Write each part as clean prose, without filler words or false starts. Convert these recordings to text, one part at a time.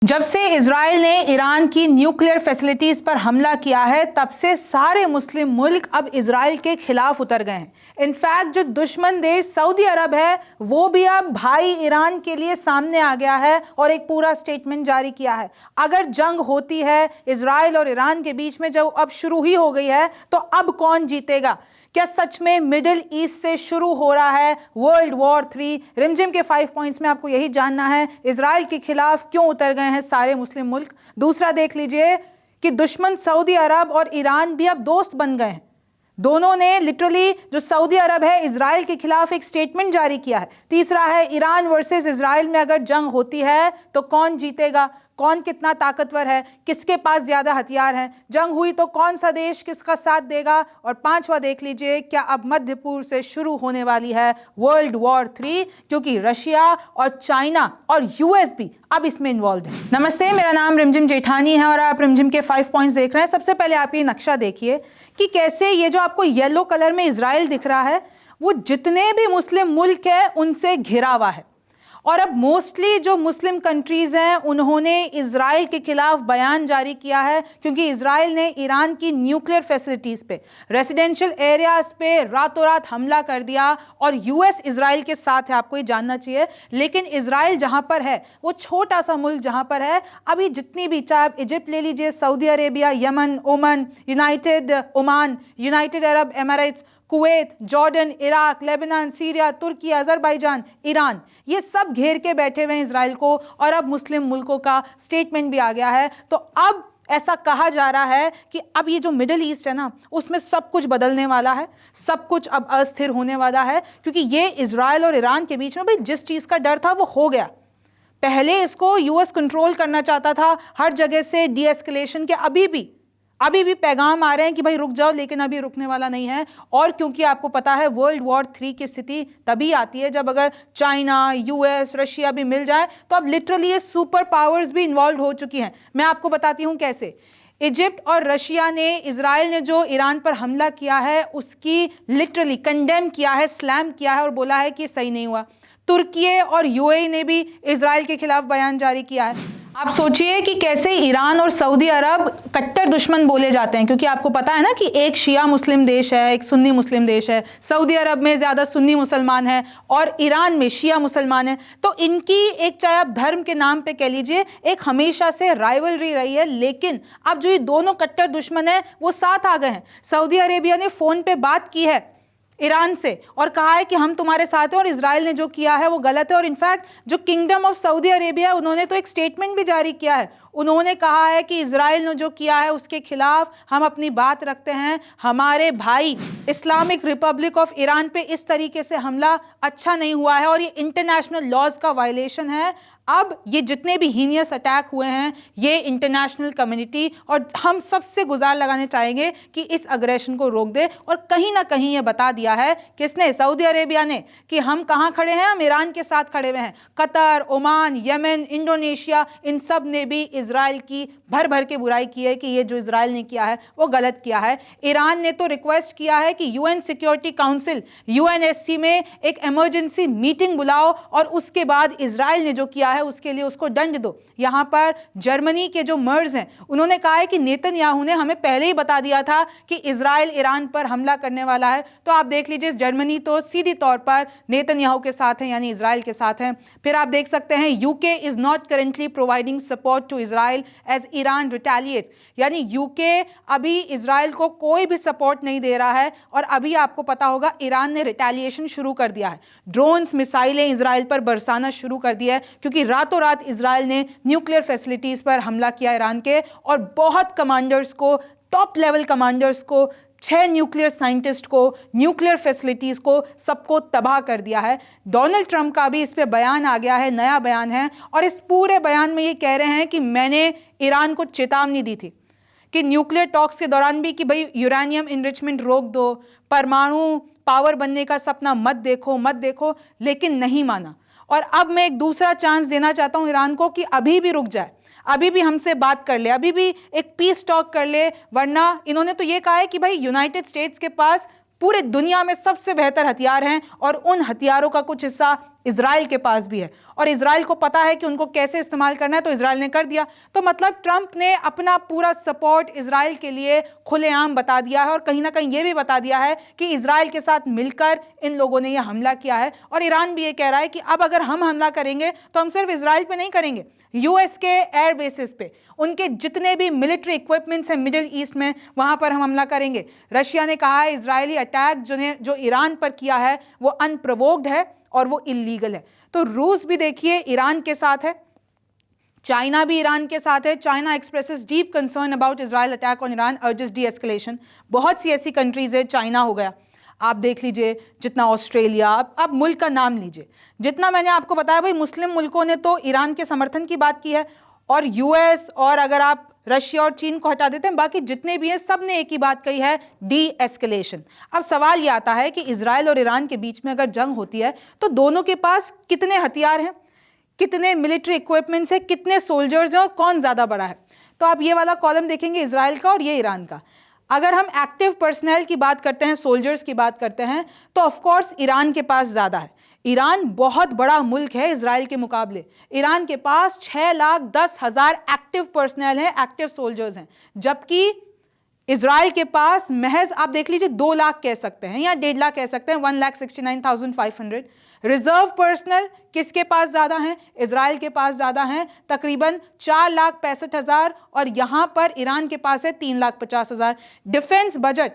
जब से इजराइल ने ईरान की न्यूक्लियर फैसिलिटीज पर हमला किया है तब से सारे मुस्लिम मुल्क अब इजराइल के खिलाफ उतर गए हैं। इनफैक्ट जो दुश्मन देश सऊदी अरब है वो भी अब भाई ईरान के लिए सामने आ गया है और एक पूरा स्टेटमेंट जारी किया है। अगर जंग होती है इजराइल और ईरान के बीच में जो अब शुरू ही हो गई है तो अब कौन जीतेगा? क्या सच में मिडिल ईस्ट से शुरू हो रहा है वर्ल्ड वॉर 3? रिमझिम के 5 पॉइंट्स में आपको यही जानना है, इजराइल के खिलाफ क्यों उतर गए हैं सारे मुस्लिम मुल्क। दूसरा देख लीजिए कि दुश्मन सऊदी अरब और ईरान भी अब दोस्त बन गए हैं। दोनों ने लिटरली, जो सऊदी अरब है इजराइल के खिलाफ एक स्टेटमेंट जारी किया है। तीसरा है ईरान वर्सेस इजराइल में अगर जंग होती है तो कौन जीतेगा, कौन कितना ताकतवर है, किसके पास ज्यादा हथियार हैं, जंग हुई तो कौन सा देश किसका साथ देगा। और पांचवा देख लीजिए, क्या अब मध्य पूर्व से शुरू होने वाली है वर्ल्ड वॉर 3, क्योंकि रशिया और चाइना और यूएस भी अब इसमें इन्वॉल्व है। नमस्ते, मेरा नाम रिमझिम जेठानी है और आप रिमझिम के 5 पॉइंट्स देख रहे हैं। सबसे पहले आप ये नक्शा देखिए कि कैसे ये जो आपको येलो कलर में इजराइल दिख रहा है वो जितने भी मुस्लिम मुल्क है उनसे घिरा हुआ है। और अब मोस्टली जो मुस्लिम कंट्रीज हैं उन्होंने इजराइल के खिलाफ बयान जारी किया है, क्योंकि इजराइल ने ईरान की न्यूक्लियर फैसिलिटीज पे, रेसिडेंशियल एरियाज पे रातों रात हमला कर दिया। और यूएस इजराइल के साथ है, आपको ये जानना चाहिए। लेकिन इजराइल जहां पर है वो छोटा सा मुल्क जहां पर है, अभी जितनी भी, चाहे आप इजिप्ट ले लीजिए, Saudi Arabia, Yemen, Oman, United Oman, United Arab Emirates, Kuwait, Jordan, Iraq, Lebanon, Syria, तुर्की, अजरबैजान, ईरान, ये सब घेर के बैठे हुए हैं इजराइल को। और अब मुस्लिम मुल्कों का स्टेटमेंट भी आ गया है। तो अब ऐसा कहा जा रहा है कि अब ये जो मिडिल ईस्ट है ना, उसमें सब कुछ बदलने वाला है, सब कुछ अब अस्थिर होने वाला है। क्योंकि ये इजराइल और ईरान के बीच में भाई जिस चीज़ का डर था वो हो गया। पहले इसको यूएस कंट्रोल करना चाहता था हर जगह से, डी एस्केलेशन के। अभी भी पैगाम आ रहे हैं कि भाई रुक जाओ, लेकिन अभी रुकने वाला नहीं है। और क्योंकि आपको पता है वर्ल्ड वॉर 3 की स्थिति तभी आती है जब अगर चाइना, यूएस, रशिया भी मिल जाए। तो अब लिटरली ये सुपर पावर्स भी इन्वॉल्व हो चुकी हैं। मैं आपको बताती हूँ कैसे। इजिप्ट और रशिया ने, इजराइल ने जो ईरान पर हमला किया है उसकी लिटरली कंडेम किया है, स्लैम किया है और बोला है कि सही नहीं हुआ। तुर्की और यूएई ने भी इजराइल के खिलाफ बयान जारी किया है। आप सोचिए कि कैसे ईरान और सऊदी अरब कट्टर दुश्मन बोले जाते हैं, क्योंकि आपको पता है ना कि एक शिया मुस्लिम देश है, एक सुन्नी मुस्लिम देश है। सऊदी अरब में ज़्यादा सुन्नी मुसलमान है और ईरान में शिया मुसलमान है। तो इनकी एक, चाहे आप धर्म के नाम पे कह लीजिए, एक हमेशा से राइवलरी रही है। लेकिन अब जो ये दोनों कट्टर दुश्मन है वो साथ आ गए हैं। सऊदी अरेबिया ने फ़ोन पे बात की है ईरान से और कहा है कि हम तुम्हारे साथ हैं और इजराइल ने जो किया है वो गलत है। और इनफैक्ट जो किंगडम ऑफ सऊदी अरेबिया, उन्होंने तो एक स्टेटमेंट भी जारी किया है। उन्होंने कहा है कि इजराइल ने जो किया है उसके खिलाफ हम अपनी बात रखते हैं। हमारे भाई इस्लामिक रिपब्लिक ऑफ ईरान पे इस तरीके से हमला अच्छा नहीं हुआ है और ये इंटरनेशनल लॉज का वायलेशन है। अब ये जितने भी हीनियस अटैक हुए हैं, ये इंटरनेशनल कम्युनिटी और हम सबसे गुजार लगाने चाहेंगे कि इस अग्रेशन को रोक दे। और कहीं ना कहीं ये बता दिया है किसने, सऊदी अरेबिया ने, कि हम कहाँ खड़े हैं, हम ईरान के साथ खड़े हुए हैं। कतर, ओमान, यमन, इंडोनेशिया, इन सब ने भी इजराइल की भर भर के बुराई की है कि ये जो इजराइल ने किया है वो गलत किया है। ईरान ने तो रिक्वेस्ट किया है कि यूएन सिक्योरिटी काउंसिल, यूएनएससी में एक इमरजेंसी मीटिंग बुलाओ और उसके बाद इजराइल ने जो किया है उसके लिए उसको दंड दो। यहां पर जर्मनी के जो मर्ज हैं उन्होंने कहा है कि नेतन्याहू ने हमें पहले ही बता दिया था कि इजराइल ईरान पर हमला करने वाला है। तो आप देख लीजिए, जर्मनी तो सीधी तौर पर नेतन्याहू के साथ है, यानी इजराइल के साथ है। फिर आप देख सकते हैं UK is not currently providing support to Israel as Iran retaliates, यानी यूके अभी इजराइल को कोई भी सपोर्ट नहीं दे रहा है। और अभी आपको पता होगा ईरान ने रिटेलिएशन शुरू कर दिया है, ड्रोन्स, मिसाइलें इजराइल पर बरसाना शुरू कर दिया है, क्योंकि रातों रात इजराइल ने न्यूक्लियर फैसिलिटीज पर हमला किया ईरान के। और बहुत कमांडर्स को, टॉप लेवल कमांडर्स को, 6 न्यूक्लियर साइंटिस्ट को, न्यूक्लियर फैसिलिटीज को, सबको तबाह कर दिया है। डोनाल्ड ट्रंप का भी इस पे बयान आ गया है, नया बयान है। और इस पूरे बयान में ये कह रहे हैं कि मैंने ईरान को चेतावनी दी थी कि न्यूक्लियर टॉक्स के दौरान भी कि भाई यूरेनियम इनरिचमेंट रोक दो, परमाणु पावर बनने का सपना मत देखो, लेकिन नहीं माना। और अब मैं एक दूसरा चांस देना चाहता हूं ईरान को कि अभी भी रुक जाए, अभी भी हमसे बात कर ले, अभी भी एक पीस टॉक कर ले। वरना इन्होंने तो ये कहा है कि भाई यूनाइटेड स्टेट्स के पास पूरे दुनिया में सबसे बेहतर हथियार हैं और उन हथियारों का कुछ हिस्सा इजराइल के पास भी है और इजराइल को पता है कि उनको कैसे इस्तेमाल करना है, तो इजराइल ने कर दिया। तो मतलब ट्रंप ने अपना पूरा सपोर्ट इजराइल के लिए खुलेआम बता दिया है और कहीं ना कहीं ये भी बता दिया है कि इजराइल के साथ मिलकर इन लोगों ने यह हमला किया है। और ईरान भी ये कह रहा है कि अब अगर हम हमला करेंगे तो हम सिर्फ इजराइल पे नहीं करेंगे, यूएस के एयर बेसिस पे, उनके जितने भी मिलिट्री इक्विपमेंट्स हैं मिडिल ईस्ट में, वहां पर हम हमला करेंगे। रशिया ने कहा है इजरायली अटैक जो ईरान पर किया है वो अनप्रोवोक्ड है और वो इलीगल है। तो रूस भी देखिए ईरान के साथ है, चाइना भी ईरान के साथ है। China expresses deep concern about Israel attack on Iran, urges D escalation. बहुत सी ऐसी कंट्रीज है, चाइना हो गया, आप देख लीजिए, जितना ऑस्ट्रेलिया, आप मुल्क का नाम लीजिए, जितना मैंने आपको बताया भाई मुस्लिम मुल्कों ने तो ईरान के समर्थन की बात की है, और यूएस और अगर आप रशिया और चीन को हटा देते हैं, बाकी जितने भी हैं सब ने एक ही बात कही है, डी एस्केलेशन। अब सवाल यह आता है कि इजराइल और ईरान के बीच में अगर जंग होती है तो दोनों के पास कितने हथियार हैं, कितने मिलिट्री इक्विपमेंट्स हैं, कितने सोल्जर्स हैं और कौन ज्यादा बड़ा है। तो आप ये वाला कॉलम देखेंगे इजराइल का और ये ईरान का। अगर हम एक्टिव पर्सनल की बात करते हैं, सोल्जर्स की बात करते हैं, तो ऑफ कोर्स ईरान के पास ज्यादा है। ईरान बहुत बड़ा मुल्क है इजराइल के मुकाबले। ईरान के पास 6,10,000 एक्टिव पर्सनल है, एक्टिव सोल्जर्स हैं, जबकि इजराइल के पास महज आप देख लीजिए 2 लाख कह सकते हैं या 1.5 लाख कह सकते हैं, 1,69,500। रिजर्व पर्सनल किसके पास ज्यादा हैं? इजराइल के पास ज्यादा हैं, तकरीबन 4,65,000, और यहां पर ईरान के पास है 3,50,000। डिफेंस बजट,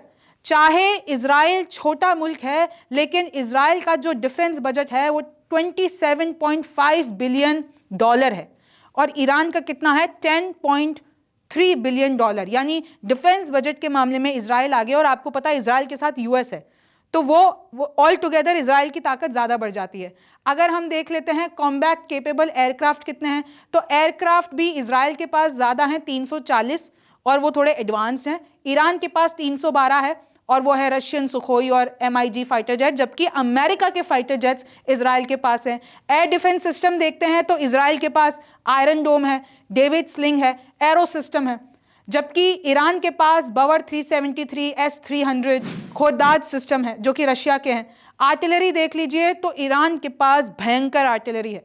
चाहे इजराइल छोटा मुल्क है लेकिन इजराइल का जो डिफेंस बजट है वो $27.5 बिलियन है और ईरान का कितना है? $10.3 बिलियन। यानी डिफेंस बजट के मामले में इजराइल आगे, और आपको पता है इजराइल के साथ यूएस है, तो वो ऑल टुगेदर इजराइल की ताकत ज्यादा बढ़ जाती है। अगर हम देख लेते हैं कॉम्बैट केपेबल एयरक्राफ्ट कितने हैं, तो एयरक्राफ्ट भी इजराइल के पास ज्यादा हैं 340, और वो थोड़े एडवांस्ड हैं। ईरान के पास 312 है और वो है रशियन सुखोई और MiG फाइटर जेट, जबकि अमेरिका के फाइटर जेट्स इजराइल के पास हैं। एयर डिफेंस सिस्टम देखते हैं तो इजराइल के पास आयरन डोम है, डेविड स्लिंग है, एरो सिस्टम है, जबकि ईरान के पास बवर 373, S-300 खोरदाज सिस्टम है जो कि रशिया के हैं। आर्टिलरी देख लीजिए तो ईरान के पास भयंकर आर्टिलरी है,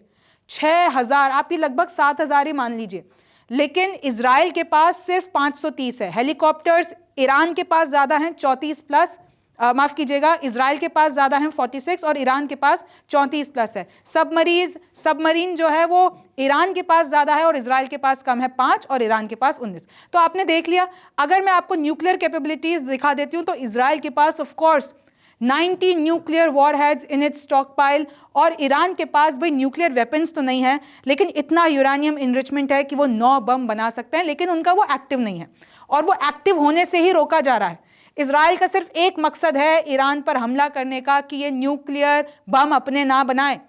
6,000, आपकी लगभग 7,000 ही मान लीजिए, लेकिन इजराइल के पास सिर्फ 530 है। हेलीकॉप्टर्स ईरान के पास ज्यादा हैं 34 प्लस, माफ कीजिएगा, इजराइल के पास ज्यादा हैं 46 और ईरान के पास 34 प्लस है। सबमरीन जो है वो ईरान के पास ज्यादा है और इजराइल के पास कम है 5 और ईरान के पास 19। तो आपने देख लिया। अगर मैं आपको न्यूक्लियर कैपेबिलिटीज दिखा देती हूं तो इजराइल के पास of course 90 nuclear warheads in its stockpile, और ईरान के पास भाई न्यूक्लियर वेपन्स तो नहीं है लेकिन इतना यूरेनियम इनरिचमेंट है कि वो 9 बम बना सकते हैं, लेकिन उनका वो एक्टिव नहीं है और वो एक्टिव होने से ही रोका जा रहा है। इजराइल का सिर्फ एक मकसद है ईरान पर हमला करने का कि ये न्यूक्लियर बम अपने ना बनाए,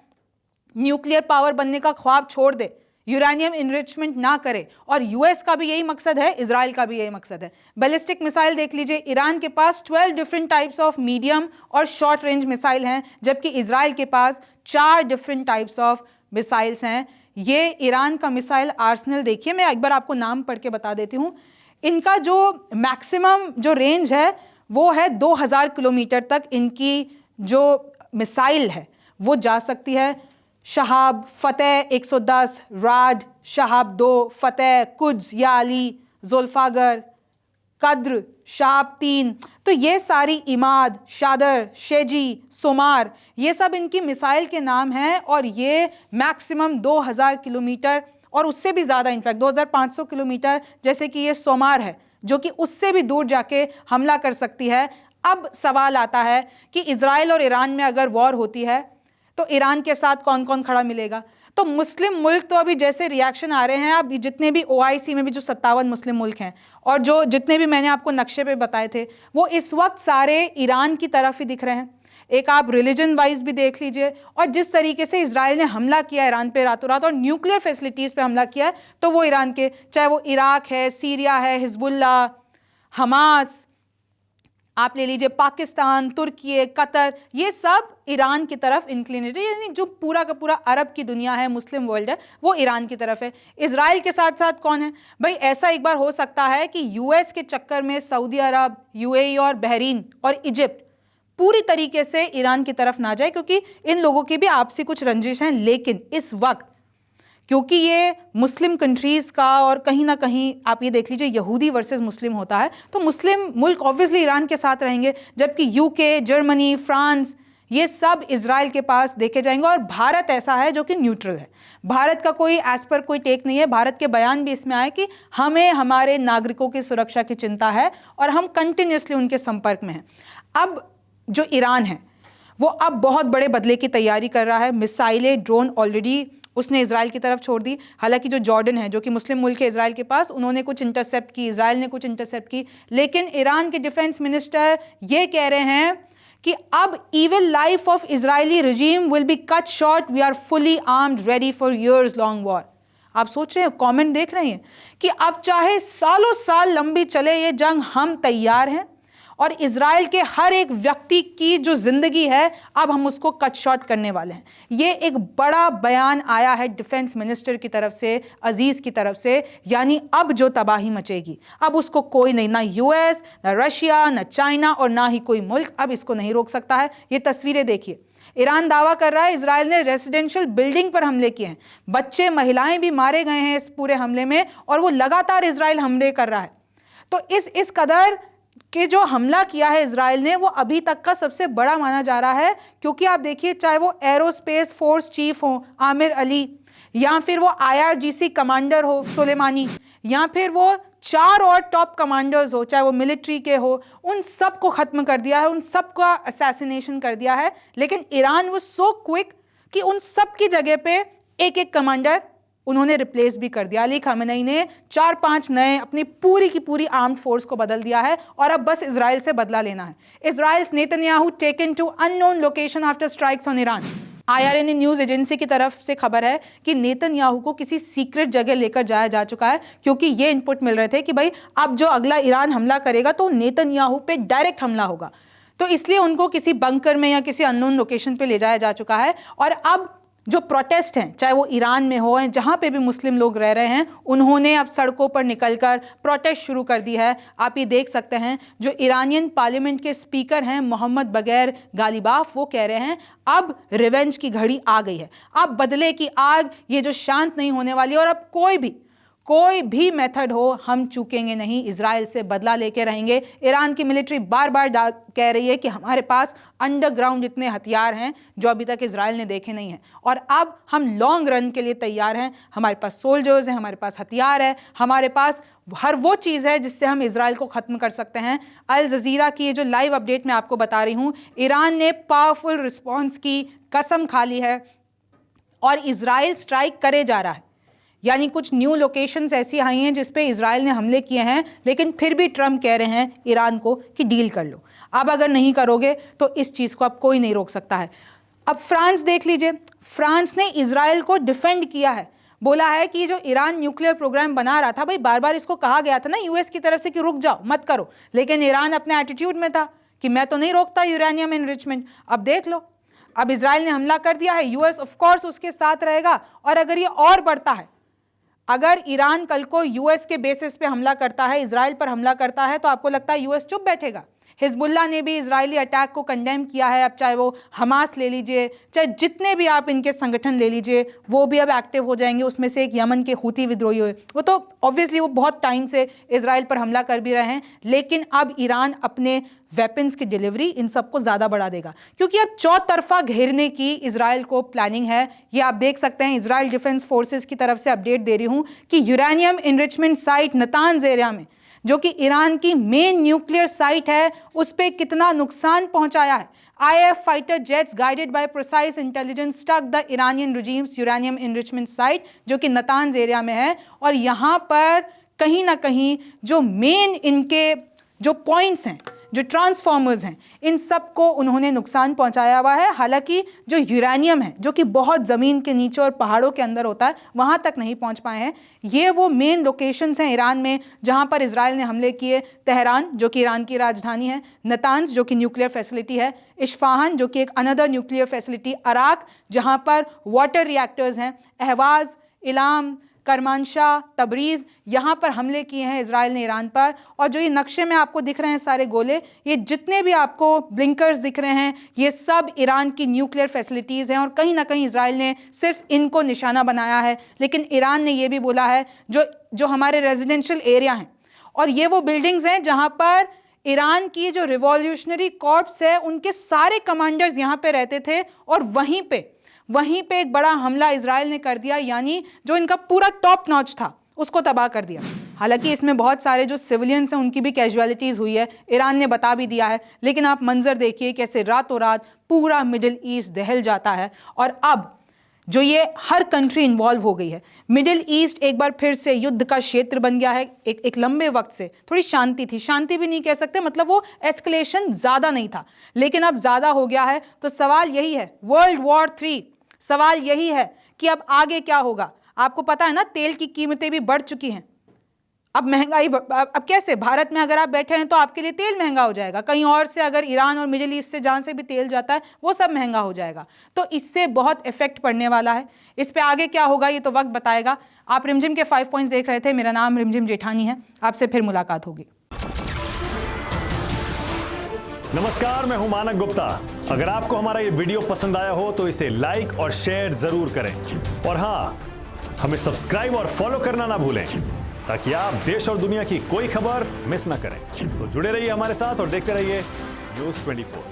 न्यूक्लियर पावर बनने का ख्वाब छोड़ दे, यूरेनियम इनरिचमेंट ना करे, और यूएस का भी यही मकसद है, इजराइल का भी यही मकसद है। बैलिस्टिक मिसाइल देख लीजिए, ईरान के पास 12 डिफरेंट टाइप्स ऑफ मीडियम और शॉर्ट रेंज मिसाइल हैं, जबकि इजराइल के पास 4 डिफरेंट टाइप्स ऑफ मिसाइल्स हैं। ये ईरान का मिसाइल आर्सेनल देखिए, मैं एक बार आपको नाम पढ़ के बता देती हूँ। इनका जो मैक्सिमम जो रेंज है वो है 2000 किलोमीटर तक इनकी जो मिसाइल है वो जा सकती है। शहाब, फतेह 110, राड, शहाब 2, फतेह, कुद्स, याली, जुल्फागर, कद्र, शहाब 3, तो ये सारी इमाद, शादर, शेजी, सोमार, ये सब इनकी मिसाइल के नाम हैं और ये मैक्सिमम 2000 किलोमीटर और उससे भी ज़्यादा, इनफैक्ट 2500 किलोमीटर, जैसे कि ये सोमार है जो कि उससे भी दूर जाके हमला कर सकती है। अब सवाल आता है कि इजराइल और ईरान में अगर वॉर होती है तो ईरान के साथ कौन कौन खड़ा मिलेगा? तो मुस्लिम मुल्क तो अभी जैसे रिएक्शन आ रहे हैं, अब जितने भी OIC में भी जो 57 मुस्लिम मुल्क हैं और जो जितने भी मैंने आपको नक्शे पे बताए थे वो इस वक्त सारे ईरान की तरफ ही दिख रहे हैं। एक आप रिलीजन वाइज भी देख लीजिए, और जिस तरीके से इजराइल ने हमला किया ईरान पे रातों रात और न्यूक्लियर फैसिलिटीज़ पे हमला किया है, तो वो ईरान के, चाहे वो इराक है, सीरिया है, हिजबुल्ला, हमास, आप ले लीजिए पाकिस्तान, तुर्की, कतर, ये सब ईरान की तरफ इंक्लिनेटेड, यानी जो पूरा का पूरा अरब की दुनिया है, मुस्लिम वर्ल्ड है, वो ईरान की तरफ है। इजराइल के साथ साथ कौन है भाई? ऐसा एक बार हो सकता है कि यूएस के चक्कर में सऊदी अरब, UAE और बहरीन और इजिप्ट पूरी तरीके से ईरान की तरफ ना जाए, क्योंकि इन लोगों की भी आपसी कुछ रंजिश हैं। लेकिन इस वक्त क्योंकि ये मुस्लिम कंट्रीज का और कहीं ना कहीं आप ये देख लीजिए यहूदी वर्सेस मुस्लिम होता है, तो मुस्लिम मुल्क ऑब्वियसली ईरान के साथ रहेंगे, जबकि यूके, जर्मनी, फ्रांस ये सब इजराइल के पास देखे जाएंगे। और भारत ऐसा है जो कि न्यूट्रल है। भारत का कोई एज पर कोई टेक नहीं है। भारत के बयान भी इसमें आए कि हमें हमारे नागरिकों की सुरक्षा की चिंता है और हम कंटिन्यूसली उनके संपर्क में हैं। अब जो ईरान है वो अब बहुत बड़े बदले की तैयारी कर रहा है। मिसाइलें, ड्रोन ऑलरेडी उसने इजराइल की तरफ छोड़ दी। हालांकि जो जॉर्डन है, जो कि मुस्लिम मुल्क है इजराइल के पास, उन्होंने कुछ इंटरसेप्ट की, इजराइल ने कुछ इंटरसेप्ट की। लेकिन ईरान के डिफेंस मिनिस्टर ये कह रहे हैं कि अब evil life of Israeli regime will be cut short, we are fully armed ready for years long war. आप सोच रहे हैं, कमेंट देख रहे हैं कि अब चाहे सालों साल लंबी चले ये जंग, हम तैयार हैं और इजराइल के हर एक व्यक्ति की जो जिंदगी है अब हम उसको कट शॉर्ट करने वाले हैं। ये एक बड़ा बयान आया है डिफेंस मिनिस्टर की तरफ से, अजीज की तरफ से। यानी अब जो तबाही मचेगी अब उसको कोई नहीं, ना यूएस, ना रशिया, ना चाइना और ना ही कोई मुल्क अब इसको नहीं रोक सकता है। ये तस्वीरें देखिए, ईरान दावा कर रहा है इजराइल ने रेसिडेंशियल बिल्डिंग पर हमले किए हैं, बच्चे महिलाएं भी मारे गए हैं इस पूरे हमले में, और वो लगातार इजराइल हमले कर रहा है। तो इस कदर कि जो हमला किया है इजराइल ने वो अभी तक का सबसे बड़ा माना जा रहा है। क्योंकि आप देखिए, चाहे वो एरोस्पेस फोर्स चीफ हो आमिर अली, या फिर वो IRGC कमांडर हो सुलेमानी, या फिर वो 4 और टॉप कमांडर्स हो, चाहे वो मिलिट्री के हो, उन सब को खत्म कर दिया है, उन सब का असैसिनेशन कर दिया है। लेकिन ईरान वो सो क्विक कि उन सब की जगह पे एक एक कमांडर उन्होंने रिप्लेस भी कर दिया। अली खामेनेई ने 4-5 नए अपनी पूरी की पूरी आर्म्ड फोर्स को बदल दिया है और अब बस इजराइल से बदला लेना है। Israel's Netanyahu taken to unknown location after strikes on Iran. IRNA news agency की तरफ से खबर है कि नेतन्याहू को किसी सीक्रेट जगह लेकर जाया जा चुका है, क्योंकि ये इनपुट मिल रहे थे कि भाई अब जो अगला ईरान हमला करेगा तो नेतन्याहू पे डायरेक्ट हमला होगा, तो इसलिए उनको किसी बंकर में या किसी अननोन लोकेशन पे ले जाया जा चुका है। और अब जो प्रोटेस्ट हैं, चाहे वो ईरान में हो, जहां पे भी मुस्लिम लोग रह रहे हैं, उन्होंने अब सड़कों पर निकलकर प्रोटेस्ट शुरू कर दी है। आप ये देख सकते हैं, जो ईरानियन पार्लियामेंट के स्पीकर हैं मोहम्मद बगैर गालिबाफ, वो कह रहे हैं अब रिवेंज की घड़ी आ गई है, अब बदले की आग ये जो शांत नहीं होने वाली, और अब कोई भी मेथड हो हम चूकेंगे नहीं, इजराइल से बदला लेके रहेंगे। ईरान की मिलिट्री बार बार कह रही है कि हमारे पास अंडरग्राउंड इतने हथियार हैं जो अभी तक इजराइल ने देखे नहीं हैं, और अब हम लॉन्ग रन के लिए तैयार हैं। हमारे पास सोल्जर्स हैं, हमारे पास हथियार है, हमारे पास हर वो चीज़ है जिससे हम इजराइल को ख़त्म कर सकते हैं। अल जजीरा की ये जो लाइव अपडेट मैं आपको बता रही हूँ, ईरान ने पावरफुल रिस्पॉन्स की कसम खा ली है और इजराइल स्ट्राइक करे जा रहा है। यानी कुछ न्यू लोकेशंस ऐसी आई हैं जिस पे इजराइल ने हमले किए हैं, लेकिन फिर भी ट्रंप कह रहे हैं ईरान को कि डील कर लो, अब अगर नहीं करोगे तो इस चीज़ को अब कोई नहीं रोक सकता है। अब फ्रांस देख लीजिए, फ्रांस ने इजराइल को डिफेंड किया है, बोला है कि जो ईरान न्यूक्लियर प्रोग्राम बना रहा था, भाई बार बार इसको कहा गया था ना यूएस की तरफ से कि रुक जाओ मत करो, लेकिन ईरान अपने एटीट्यूड में था कि मैं तो नहीं रोकता यूरेनियम एनरिचमेंट। अब देख लो, अब इजराइल ने हमला कर दिया है, यूएस ऑफ कोर्स उसके साथ रहेगा, और अगर ये और बढ़ता है, अगर ईरान कल को यूएस के बेसिस पे हमला करता है, इजराइल पर हमला करता है, तो आपको लगता है यूएस चुप बैठेगा? हिजबुल्लाह ने भी इजरायली अटैक को कंडेम किया है। अब चाहे वो हमास ले लीजिए, चाहे जितने भी आप इनके संगठन ले लीजिए, वो भी अब एक्टिव हो जाएंगे। उसमें से एक यमन के हूती विद्रोही हुए, वो तो ऑब्वियसली वो बहुत टाइम से इजराइल पर हमला कर भी रहे हैं, लेकिन अब ईरान अपने वेपन्स की डिलीवरी इन सबको ज़्यादा बढ़ा देगा, क्योंकि अब चौतरफा घेरने की इजराइल को प्लानिंग है। ये आप देख सकते हैं, इजराइल डिफेंस फोर्सेस की तरफ से अपडेट दे रही हूँ कि uranium enrichment site Natanz area में, जो कि ईरान की मेन न्यूक्लियर साइट है, उस पर कितना नुकसान पहुंचाया है। IF fighter jets guided by precise intelligence stuck the Iranian regime's uranium enrichment site, जो कि नतांज एरिया में है। और यहाँ पर कहीं ना कहीं जो मेन इनके जो पॉइंट्स हैं, जो ट्रांसफॉर्मर्स हैं, इन सब को उन्होंने नुकसान पहुंचाया हुआ है। हालांकि जो यूरेनियम है, जो कि बहुत ज़मीन के नीचे और पहाड़ों के अंदर होता है, वहां तक नहीं पहुंच पाए हैं। ये वो मेन लोकेशंस हैं ईरान में जहां पर इजराइल ने हमले किए। तेहरान, जो कि ईरान की राजधानी है, नतांज, जो कि न्यूक्लियर फैसिलिटी है, इस्फहान, जो कि एक अनदर न्यूक्लियर फैसिलिटी, अराक, जहां पर वाटर रिएक्टर्स हैं, अहवाज, इलाम, करमानशाह, तबरीज, यहाँ पर हमले किए हैं इजराइल ने ईरान पर। और जो ये नक्शे में आपको दिख रहे हैं सारे गोले, ये जितने भी आपको ब्लिंकर्स दिख रहे हैं, ये सब ईरान की न्यूक्लियर फैसिलिटीज़ हैं और कहीं ना कहीं इजराइल ने सिर्फ इनको निशाना बनाया है। लेकिन ईरान ने ये भी बोला है जो हमारे रेजिडेंशियल एरिया हैं और ये वो बिल्डिंग्स हैं जहाँ पर ईरान की जो रिवॉल्यूशनरी कॉर्प्स है उनके सारे कमांडर्स यहाँ पे रहते थे और वहीं पे एक बड़ा हमला इजराइल ने कर दिया, यानी जो इनका पूरा टॉप नॉच था उसको तबाह कर दिया। हालांकि इसमें बहुत सारे जो सिविलियंस हैं उनकी भी कैजुअलिटीज़ हुई है, ईरान ने बता भी दिया है। लेकिन आप मंजर देखिए कैसे रातों रात पूरा मिडिल ईस्ट दहल जाता है और अब जो ये हर कंट्री इन्वॉल्व हो गई है। मिडिल ईस्ट एक बार फिर से युद्ध का क्षेत्र बन गया है। एक लंबे वक्त से थोड़ी शांति थी, शांति भी नहीं कह सकते, मतलब वो एस्केलेशन ज़्यादा नहीं था, लेकिन अब ज़्यादा हो गया है। तो सवाल यही है, वर्ल्ड वॉर 3, सवाल यही है कि अब आगे क्या होगा। आपको पता है ना, तेल की कीमतें भी बढ़ चुकी हैं। अब महंगाई, अब कैसे, भारत में अगर आप बैठे हैं तो आपके लिए तेल महंगा हो जाएगा, कहीं और से अगर ईरान और मिडिल ईस्ट से जहाँ से भी तेल जाता है वो सब महंगा हो जाएगा। तो इससे बहुत इफेक्ट पड़ने वाला है। इस पे आगे क्या होगा ये तो वक्त बताएगा। आप रिमझिम के 5 पॉइंट्स देख रहे थे। मेरा नाम रिमझिम जेठानी है, आपसे फिर मुलाकात होगी। नमस्कार, मैं हूं मानक गुप्ता। अगर आपको हमारा ये वीडियो पसंद आया हो तो इसे लाइक और शेयर जरूर करें और हाँ, हमें सब्सक्राइब और फॉलो करना ना भूलें ताकि आप देश और दुनिया की कोई खबर मिस ना करें। तो जुड़े रहिए हमारे साथ और देखते रहिए न्यूज़ 24।